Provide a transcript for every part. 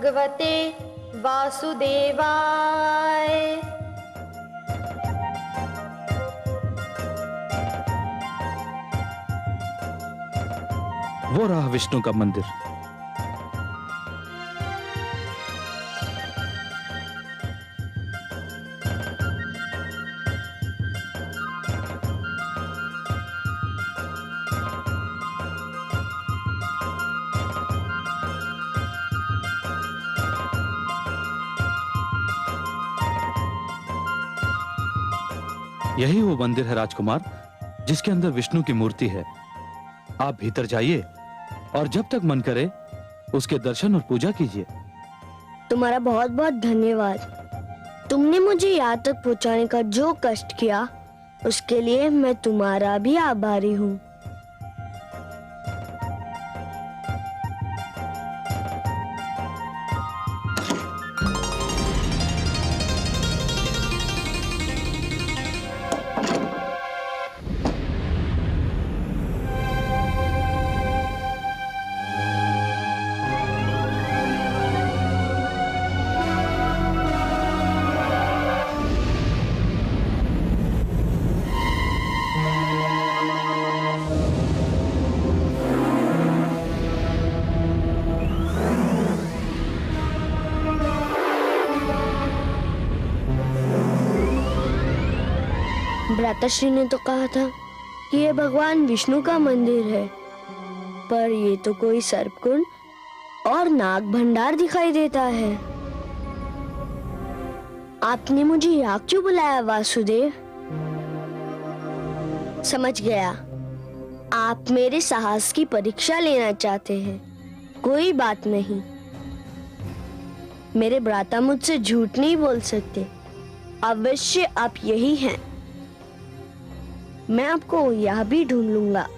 भगवते वासुदेवाय। वो रहा विष्णु का मंदिर। यही वो मंदिर है राजकुमार, जिसके अंदर विष्णु की मूर्ति है। आप भीतर जाइए और जब तक मन करे उसके दर्शन और पूजा कीजिए। तुम्हारा बहुत बहुत धन्यवाद। तुमने मुझे यहाँ तक पहुँचाने का जो कष्ट किया, उसके लिए मैं तुम्हारा भी आभारी हूँ। भ्राताश्री ने तो कहा था कि ये भगवान विष्णु का मंदिर है, पर ये तो कोई सर्पकुंड और नाग भंडार दिखाई देता है। आपने मुझे यहाँ क्यों बुलाया वासुदेव? समझ गया, आप मेरे साहस की परीक्षा लेना चाहते हैं। कोई बात नहीं, मेरे भ्राता मुझसे झूठ नहीं बोल सकते। अवश्य आप यही हैं। मैं आपको यहाँ भी ढूंढ लूंगा।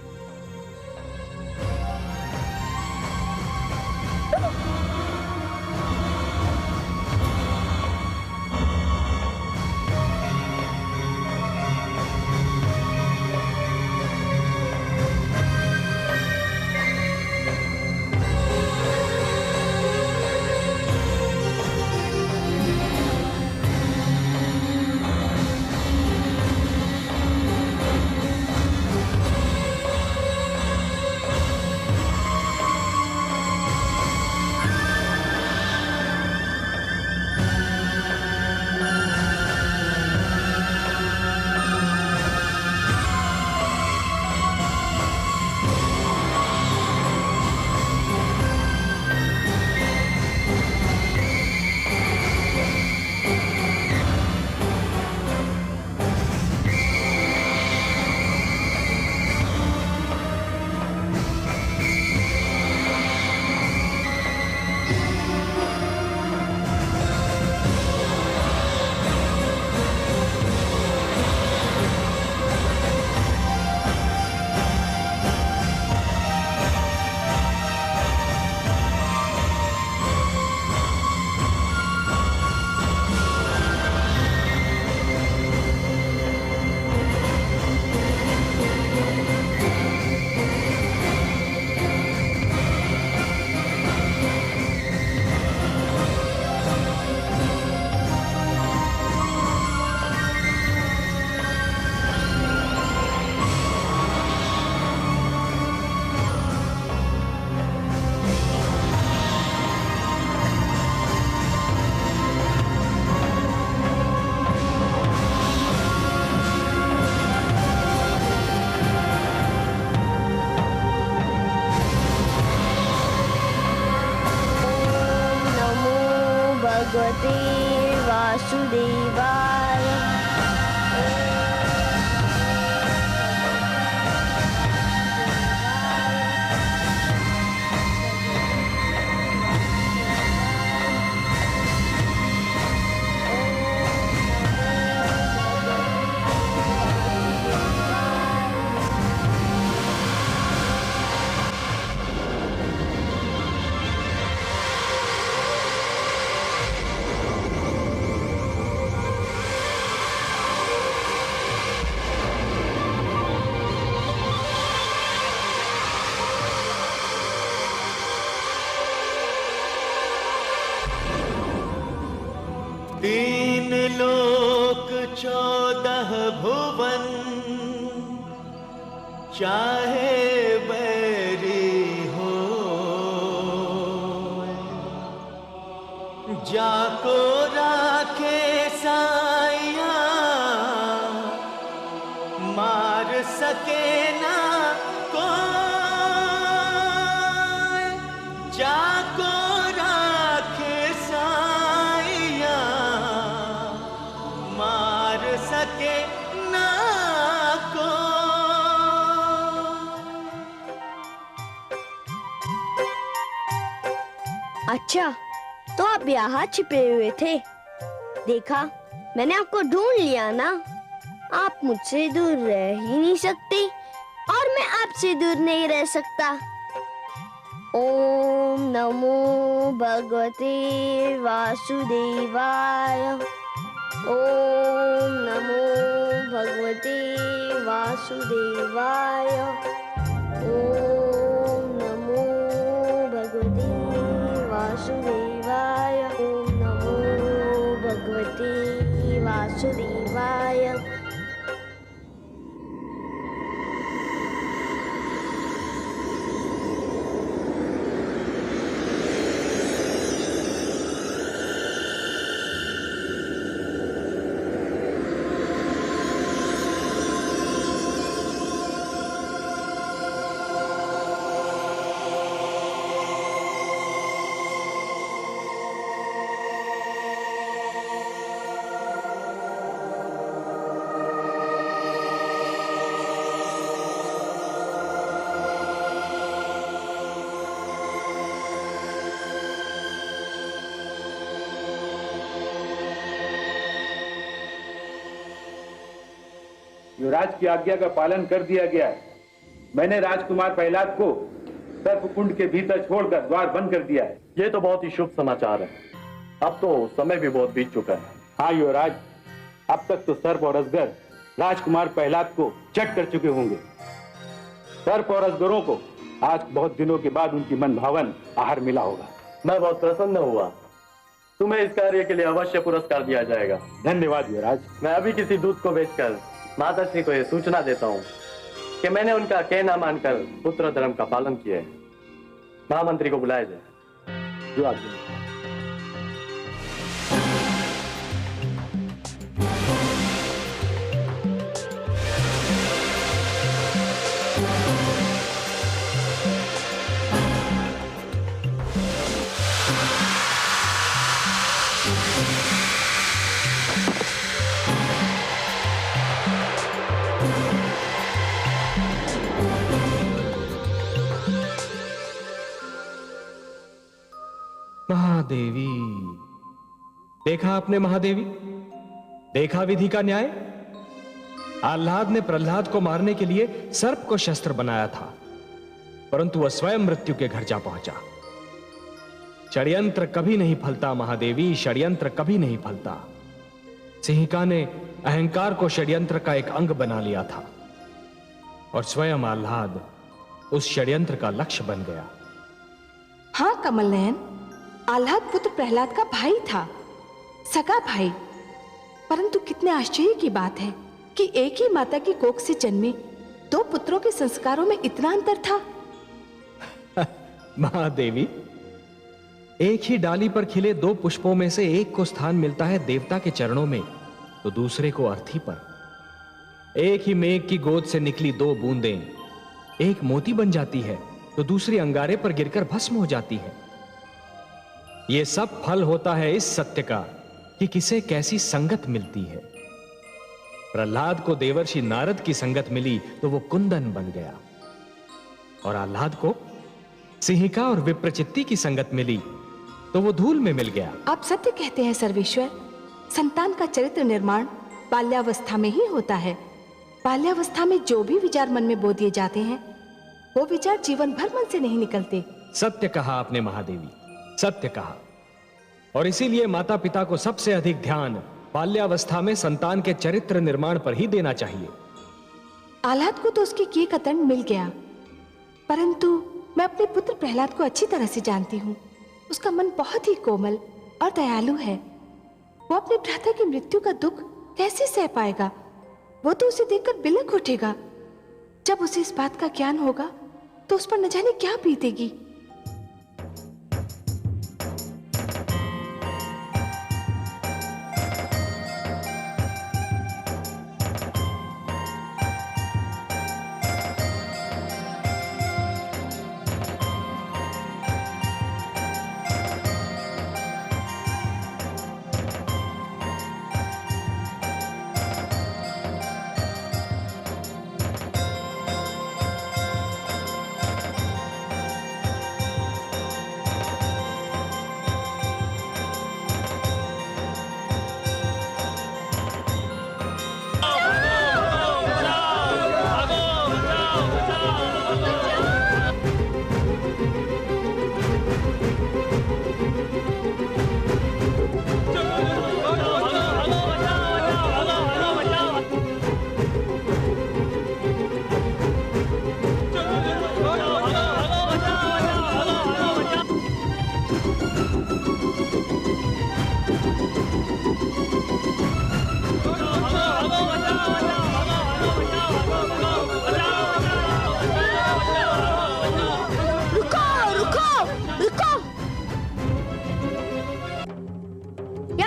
भगवते वासुदेवाय। तीन लोक 14 भुवन, चाहे बैरी हो, जाको राखे साइया, मार सके ना कोई, जाको राखे साइया, मार सके ना कोई। अच्छा, तो आप यहाँ छिपे हुए थे। देखा, मैंने आपको ढूंढ लिया ना। आप मुझसे दूर रह ही नहीं सकते और मैं आपसे दूर नहीं रह सकता। ओम नमो भगवते वासुदेवाय। ओम नमो भगवते वासुदेवाय। ओम नमो भगवते वासुदेवाय। ओम नमो भगवते वासुदेवाय। युवराज की आज्ञा का पालन कर दिया गया है। मैंने राजकुमार प्रहलाद को सर्पकुंड के भीतर छोड़कर द्वार बंद कर दिया है। ये तो बहुत ही शुभ समाचार है। अब तो समय भी बहुत बीत चुका है। हाँ युवराज, अब तक तो सर्प और अजगर राजकुमार प्रहलाद को चट कर चुके होंगे। सर्प और अजगरों को आज बहुत दिनों के बाद उनकी मनभावन आहार मिला होगा। मैं बहुत प्रसन्न हुआ। तुम्हें इस कार्य के लिए अवश्य पुरस्कार दिया जाएगा। धन्यवाद युवराज। मैं अभी किसी दूत को भेजकर माताश्री को यह सूचना देता हूँ कि मैंने उनका कहना मानकर पुत्र धर्म का पालन किया है। महामंत्री को बुलाया जाए। जो आज्ञा। महादेवी, देखा आपने महादेवी, देखा विधि का न्याय। आह्लाद ने प्रहलाद को मारने के लिए सर्प को शस्त्र बनाया था, परंतु वह स्वयं मृत्यु के घर जा पहुंचा। षड्यंत्र कभी नहीं फलता महादेवी, षड्यंत्र कभी नहीं फलता। सिंहिका ने अहंकार को षड्यंत्र का एक अंग बना लिया था और स्वयं आह्लाद उस षड्यंत्र का लक्ष्य बन गया। हाँ कमल नयन, आह्लाद पुत्र प्रहलाद का भाई था, सगा भाई। परंतु कितने आश्चर्य की बात है कि एक ही माता की कोख से जन्मे दो पुत्रों के संस्कारों में इतना अंतर था। महादेवी, एक ही डाली पर खिले दो पुष्पों में से एक को स्थान मिलता है देवता के चरणों में, तो दूसरे को अर्थी पर। एक ही मेघ की गोद से निकली दो बूंदें एक मोती बन जाती है, तो दूसरी अंगारे पर गिरकर भस्म हो जाती है। यह सब फल होता है इस सत्य का कि किसे कैसी संगत मिलती है। प्रहलाद को देवर्षि नारद की संगत मिली तो वो कुंदन बन गया, और आह्लाद को सिंहिका और विप्रचित्ती की संगत मिली तो वो धूल में मिल गया। आप सत्य कहते हैं सर्वेश्वर। संतान का चरित्र निर्माण बाल्यावस्था में ही होता है। बाल्यावस्था में जो भी विचार मन में बो दिए जाते हैं, वो विचार जीवन भर मन से नहीं निकलते। सत्य कहा आपने महादेवी, सत्य कहा। और इसीलिए माता पिता को सबसे अधिक ध्यान बाल्यावस्था में संतान के चरित्र निर्माण पर ही देना चाहिए। आह्लाद को तो उसके किए का दंड मिल गया, परंतु मैं अपने पुत्र प्रहलाद को अच्छी तरह से जानती हूँ। उसका मन बहुत ही कोमल और दयालु है। वो अपने भ्राता की मृत्यु का दुख कैसे सह पाएगा? वो तो उसे देखकर बिलख उठेगा। जब उसे इस बात का ज्ञान होगा तो उस पर न जाने क्या बीतेगी।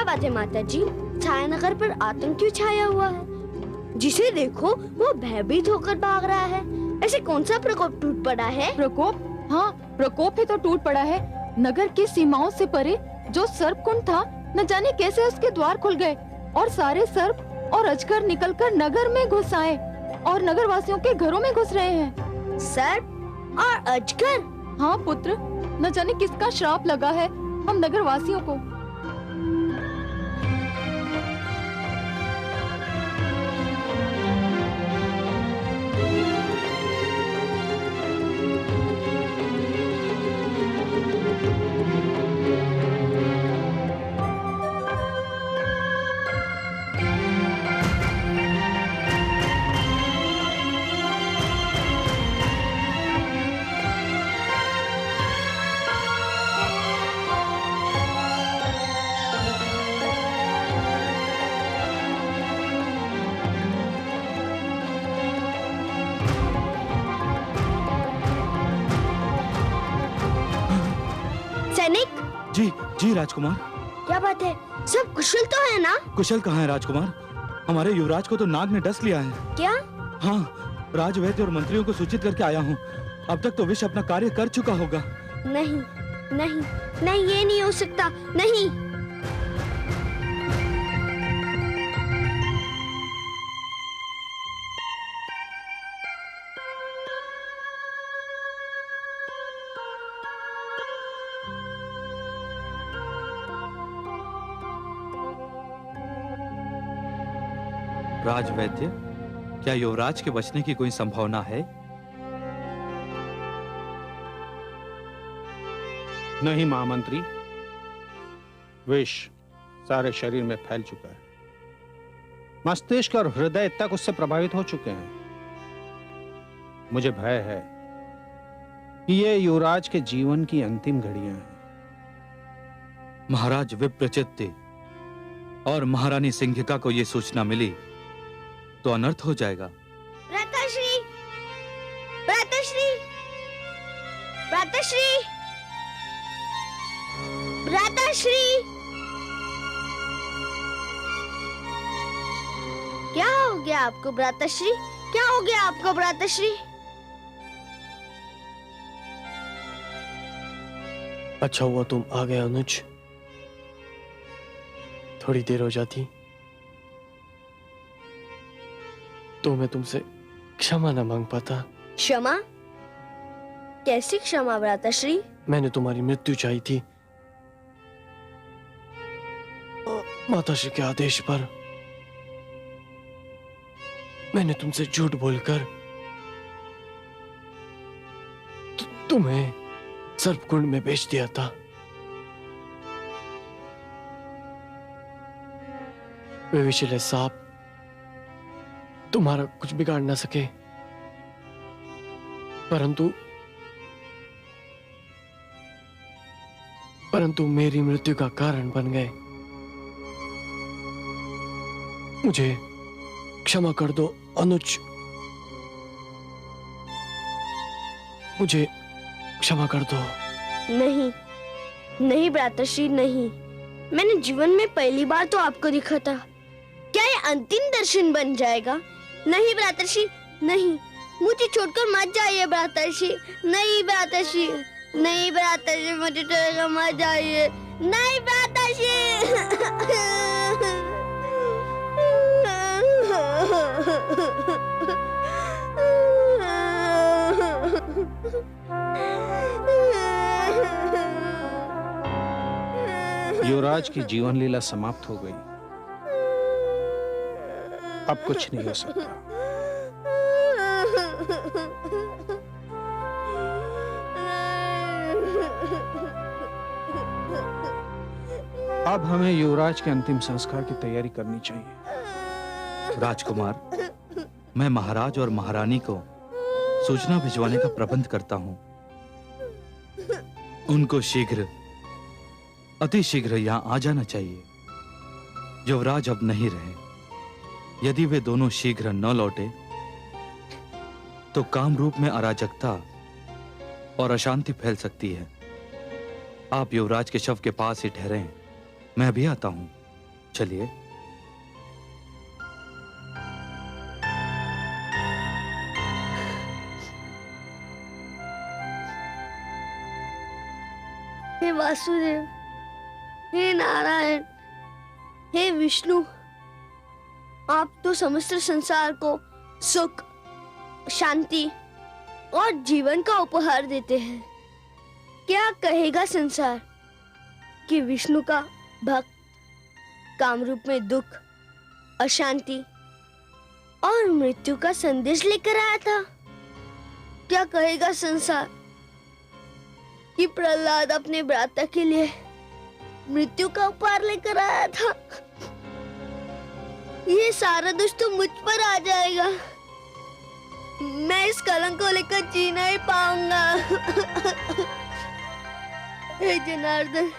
बात है माता जी, छायानगर पर आतंक क्यों छाया हुआ है? जिसे देखो वो भयभीत होकर भाग रहा है। ऐसे कौन सा प्रकोप टूट पड़ा है? प्रकोप? हाँ, प्रकोप ही तो टूट पड़ा है। नगर की सीमाओं से परे जो सर्पकुंड था, न जाने कैसे उसके द्वार खुल गए और सारे सर्प और अजगर निकलकर नगर में घुस आए और नगर वासियों के घरों में घुस रहे हैं। सर्प और अजगर? हाँ पुत्र, न जाने किसका श्राप लगा है हम नगर वासियों को। जी जी राजकुमार। क्या बात है, सब कुशल तो है ना? कुशल कहाँ है राजकुमार? हमारे युवराज को तो नाग ने डस लिया है। क्या? हाँ, राजवैद्य और मंत्रियों को सूचित करके आया हूँ। अब तक तो विष अपना कार्य कर चुका होगा। नहीं नहीं नहीं, ये नहीं हो सकता, नहीं। राजवैद्य, क्या युवराज के बचने की कोई संभावना है? नहीं महामंत्री, विष सारे शरीर में फैल चुका है। मस्तिष्क और हृदय तक उससे प्रभावित हो चुके हैं। मुझे भय है कि ये युवराज के जीवन की अंतिम घड़ियां हैं। महाराज विप्रचित्ति और महारानी सिंघिका को यह सूचना मिली तो अनर्थ हो जाएगा। भ्राताश्री, भ्राताश्री, भ्राताश्री, भ्राताश्री, क्या हो गया आपको भ्राताश्री? क्या हो गया आपको भ्राताश्री? अच्छा हुआ तुम आ गए अनुज। थोड़ी देर हो जाती तो मैं तुमसे क्षमा न मांग पाता। क्षमा? कैसी क्षमा भ्राताश्री? मैंने तुम्हारी मृत्यु चाही थी माताश्री के आदेश पर। मैंने तुमसे झूठ बोलकर तुम्हें सर्पकुंड में बेच दिया था। वे विषैले सांप तुम्हारा कुछ बिगाड़ ना सके, परंतु मेरी मृत्यु का कारण बन गए। मुझे क्षमा कर दो अनुज, मुझे क्षमा कर दो। नहीं नहीं भ्राताश्री, नहीं। मैंने जीवन में पहली बार तो आपको देखा था। क्या ये अंतिम दर्शन बन जाएगा? नहीं भ्राताश्री, नहीं। मुझे छोड़कर मत जाइए भ्राताश्री। नहीं भ्राताश्री, नहीं भ्राताश्री, मुझे छोड़कर मत जाइए। नहीं युवराज की जीवन लीला समाप्त हो गई। अब कुछ नहीं हो सकता। अब हमें युवराज के अंतिम संस्कार की तैयारी करनी चाहिए। राजकुमार, मैं महाराज और महारानी को सूचना भिजवाने का प्रबंध करता हूं। उनको शीघ्र, अति शीघ्र यहां आ जाना चाहिए। युवराज अब नहीं रहे। यदि वे दोनों शीघ्र न लौटे तो कामरूप में अराजकता और अशांति फैल सकती है। आप युवराज के शव के पास ही ठहरे हैं, मैं भी आता हूं। चलिए। हे वासुदेव, हे नारायण, हे विष्णु, आप तो समस्त संसार को सुख, शांति और जीवन का उपहार देते हैं। क्या कहेगा संसार कि विष्णु का भक्त कामरूप में दुख, अशांति और मृत्यु का संदेश लेकर आया था? क्या कहेगा संसार कि प्रहलाद अपने भ्राता के लिए मृत्यु का उपहार लेकर आया था? ये सारा दोष तो मुझ पर आ जाएगा। मैं इस कलंक को लेकर जी नहीं पाऊंगा। हे जनार्दन,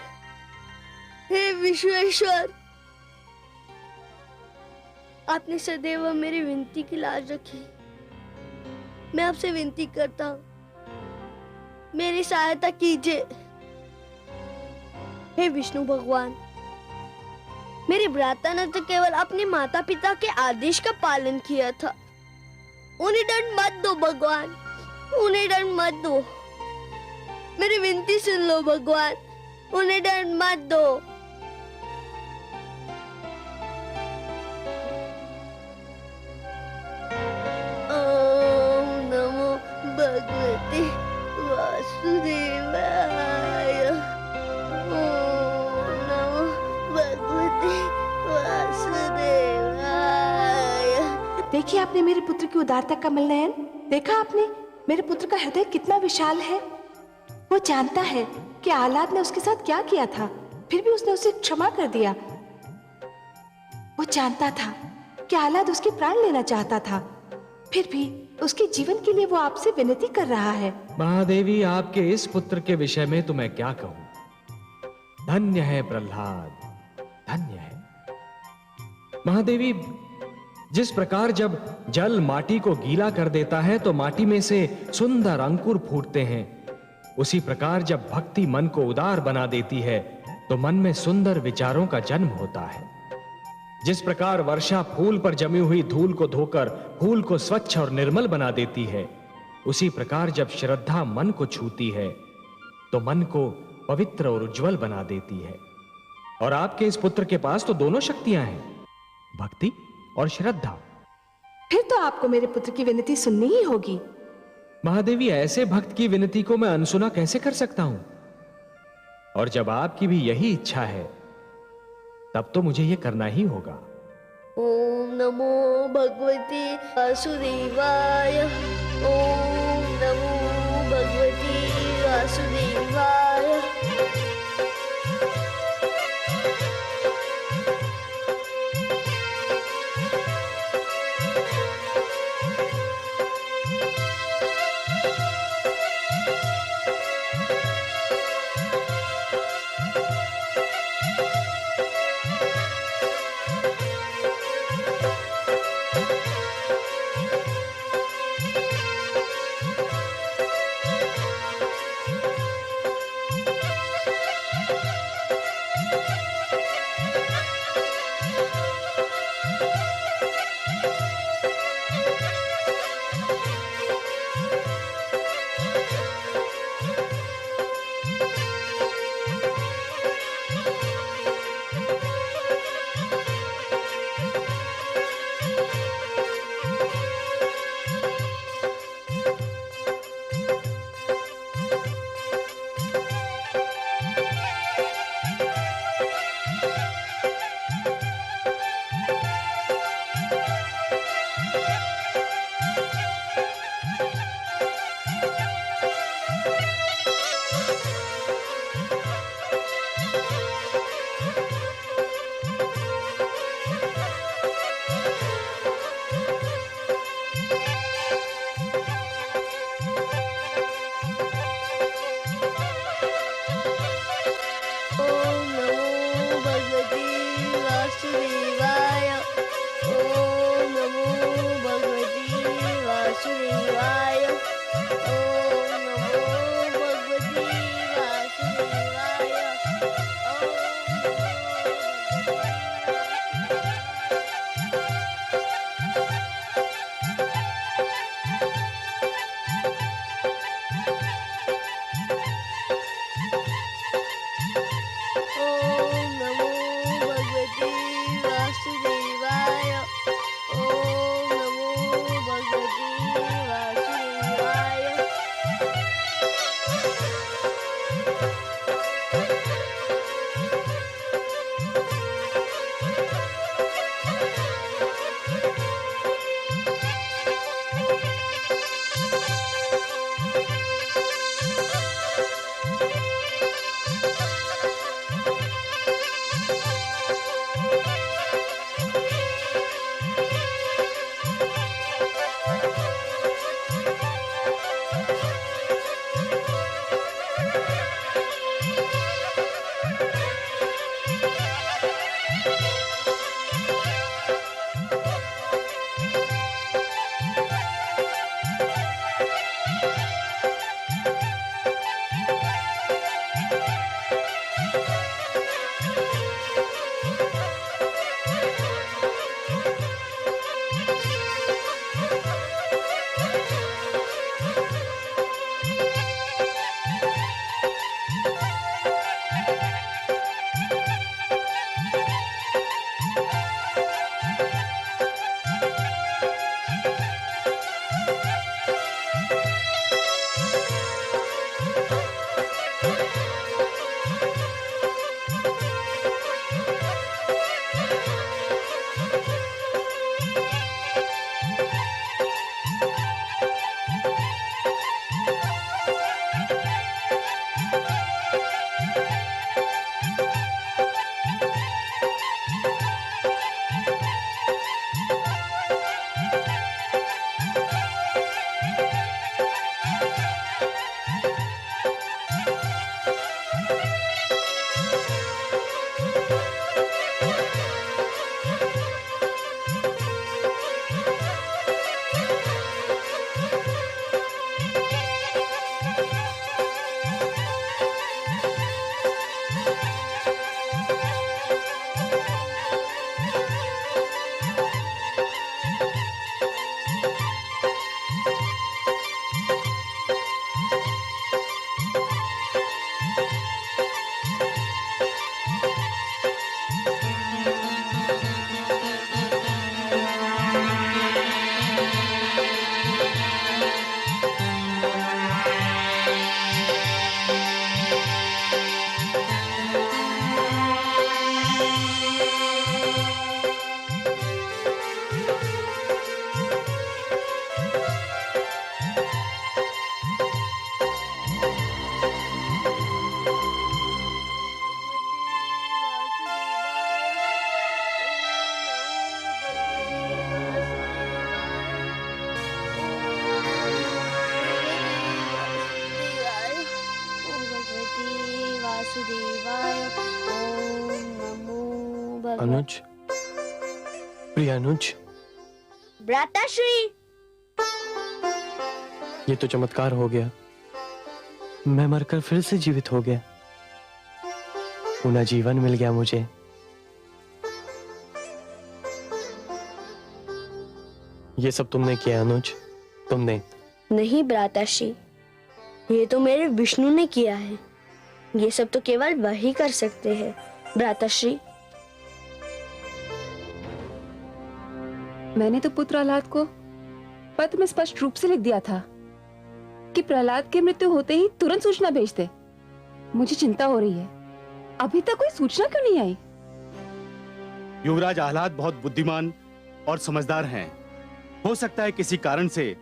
हे विश्वेश्वर, आपने सदैव मेरी विनती की लाज रखी। मैं आपसे विनती करता हूँ, मेरी सहायता कीजिए। हे विष्णु भगवान, मेरे भ्राता ने तो केवल अपने माता पिता के आदेश का पालन किया था। उन्हें दंड मत दो भगवान, उन्हें दंड मत दो। मेरी विनती सुन लो भगवान, उन्हें दंड मत दो। ओम नमो भगवते वासुदेवाय। ओम नमो भगवते वासुदेवाय। देखिए आपने मेरे पुत्र की उदारता, कमल नयन। देखा आपने मेरे पुत्र का हृदय कितना विशाल है। वो जानता है कि आह्लाद ने उसके साथ क्या किया था, फिर भी उसने उसे क्षमा कर दिया। वो जानता था कि आह्लाद उसके प्राण लेना चाहता था, फिर भी उसके जीवन के लिए वो आपसे विनती कर रहा है। महादेवी, आपके इस पुत्र के विषय में तो मैं क्या कहूं। धन्य है प्रहलाद, धन्य है। महादेवी, जिस प्रकार जब जल माटी को गीला कर देता है तो माटी में से सुंदर अंकुर फूटते हैं, उसी प्रकार जब भक्ति मन को उदार बना देती है तो मन में सुंदर विचारों का जन्म होता है। जिस प्रकार वर्षा फूल पर जमी हुई धूल को धोकर फूल को स्वच्छ और निर्मल बना देती है, उसी प्रकार जब श्रद्धा मन को छूती है तो मन को पवित्र और उज्जवल बना देती है। और आपके इस पुत्र के पास तो दोनों शक्तियां हैं, भक्ति और श्रद्धा। फिर तो आपको मेरे पुत्र की विनती सुननी ही होगी। महादेवी, ऐसे भक्त की विनती को मैं अनसुना कैसे कर सकता हूं? और जब आपकी भी यही इच्छा है तब तो मुझे यह करना ही होगा। ओम नमो भगवते वासुदेवाय। ओम नमो भगवते वासुदेवाय। वासुदेवाय। ओम नमो भगवते वासुदेवाय। ओम नमो भगवते वासुदेवाय। ओम नमो भगवते वासुदेवाय। ओम नमो भगवते वासुदेवाय। वासुदेवाय। ओम नमो भगवते। अनुज, प्रिय अनुज, भ्राताश्री। ये तो चमत्कार हो गया। मैं मरकर फिर से जीवित हो गया। पुनः जीवन मिल गया मुझे। ये सब तुमने किया अनुज, तुमने। नहीं भ्राताश्री, ये तो मेरे विष्णु ने किया है। ये सब तो केवल वही कर सकते हैं भ्राताश्री। मैंने तो पुत्र प्रहलाद को पत्र में स्पष्ट रूप से लिख दिया था कि प्रहलाद की मृत्यु होते ही तुरंत सूचना भेज दे। मुझे चिंता हो रही है, अभी तक कोई सूचना क्यों नहीं आई? युवराज आह्लाद बहुत बुद्धिमान और समझदार हैं। हो सकता है किसी कारण से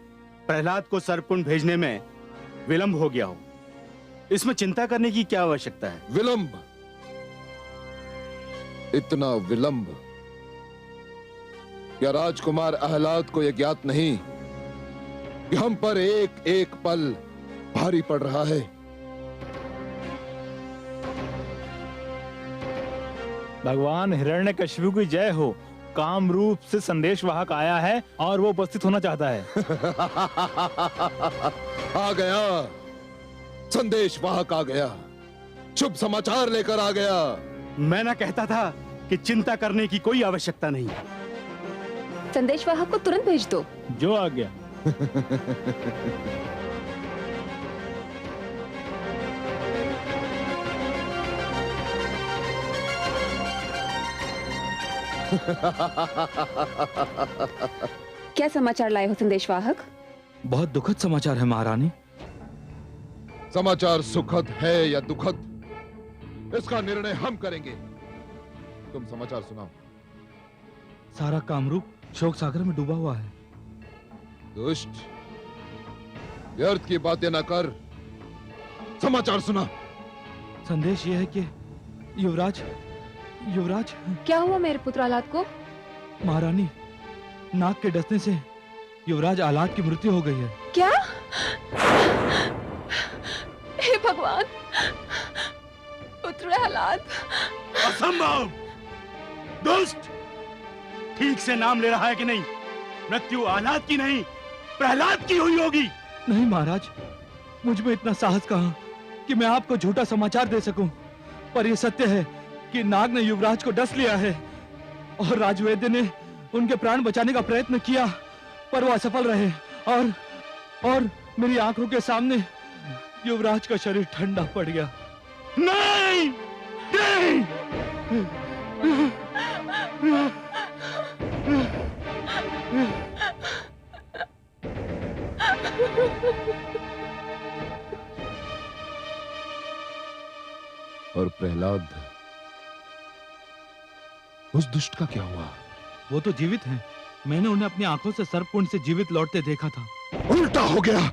प्रहलाद को सर्पकुंड भेजने में विलंब हो गया हो। इसमें चिंता करने की क्या आवश्यकता है? विलंब? इतना विलंब? क्या राजकुमार आह्लाद को यह ज्ञात नहीं कि हम पर एक एक पल भारी पड़ रहा है? भगवान हिरण्यकशिपु की जय हो। काम रूप से संदेश वाहक आया है और वो उपस्थित होना चाहता है। आ गया, संदेश वाहक आ गया, शुभ समाचार लेकर आ गया। मैं ना कहता था कि चिंता करने की कोई आवश्यकता नहीं। संदेशवाहक को तुरंत भेज दो। जो आ गया। क्या समाचार लाए हो संदेशवाहक? बहुत दुखद समाचार है महारानी। समाचार सुखद है या दुखद, इसका निर्णय हम करेंगे। तुम समाचार सुनाओ। सारा कामरूप शोक सागर में डूबा हुआ है। दुष्ट, व्यर्थ की बातें न कर, समाचार सुना। संदेश यह है कि युवराज क्या हुआ मेरे पुत्र आह्लाद को? महारानी, नाग के डसने से युवराज आह्लाद की मृत्यु हो गई है। क्या? हे भगवान, पुत्र आह्लाद। असंभव! दुष्ट, ठीक से नाम ले रहा है कि नहीं? मृत्यु आह्लाद की नहीं, प्रहलाद की हुई होगी। नहीं महाराज, मुझ में इतना साहस कहां कि मैं आपको झूठा समाचार दे सकूं। पर यह सत्य है कि नाग ने युवराज को डस लिया है और राजवैद्य ने उनके प्राण बचाने का प्रयत्न किया, पर वो असफल रहे और मेरी आंखों के सामने युवराज का शरीर ठंडा पड़ गया। नहीं, नहीं! और प्रहलाद, उस दुष्ट का क्या हुआ? वो तो जीवित हैं। मैंने उन्हें अपनी आंखों से सर्पकुंड से जीवित लौटते देखा था। उल्टा हो गया,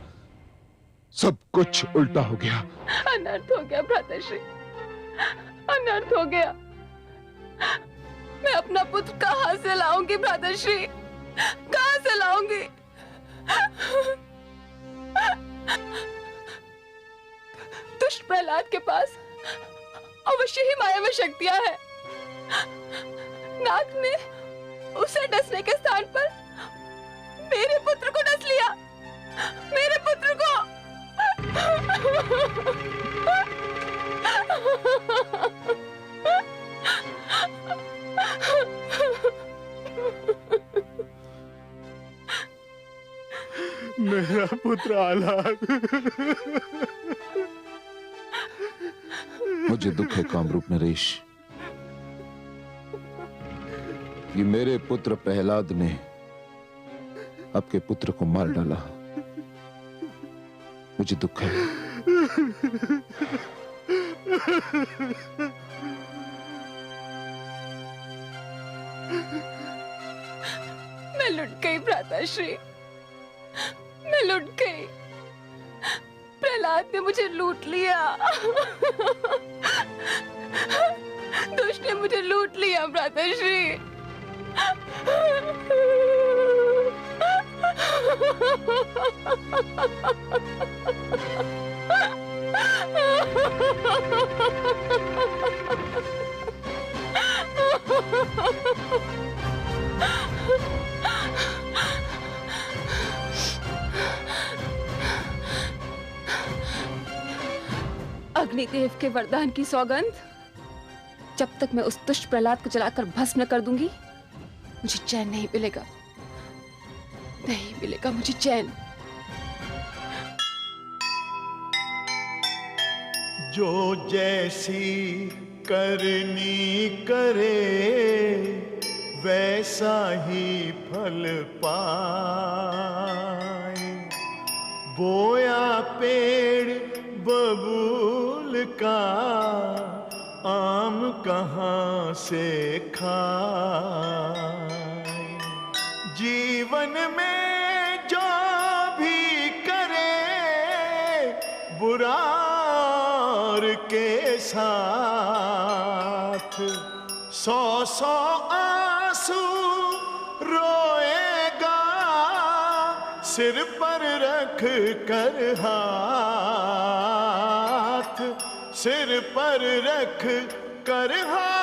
सब कुछ उल्टा हो गया। अनर्थ हो गया भ्राताश्री, अनर्थ हो गया। मैं अपना पुत्र कहां से लाऊंगी भ्राताश्री, कहां से लाऊंगी? दुष्ट प्रहलाद के पास अवश्य ही मायावी शक्तियां हैं। नाग ने उसे डसने के स्थान पर मेरे पुत्र को डस लिया, मेरे पुत्र को। मेरा पुत्र आह्लाद। मुझे दुख है कामरूप नरेश कि मेरे पुत्र प्रहलाद ने आपके पुत्र को मार डाला। मुझे दुख है। मैं लुट गई भ्राताश्री, मैं लुट गई। प्रहलाद ने मुझे लूट लिया। दुष्ट ने मुझे लूट लिया भ्राताश्री। अग्निदेव के वरदान की सौगंध, जब तक मैं उस दुष्ट प्रहलाद को जलाकर भस्म न कर दूंगी, मुझे चैन नहीं मिलेगा, नहीं मिलेगा मुझे चैन। जो जैसी करनी करे वैसा ही फल पाए। बोया पेड़ बबूल का आम कहाँ से खाए। जीवन में जो भी करे बुरा के साथ 100 आंसू रोएगा सिर पर रख कर हाथ, सिर पर रख कर हाथ।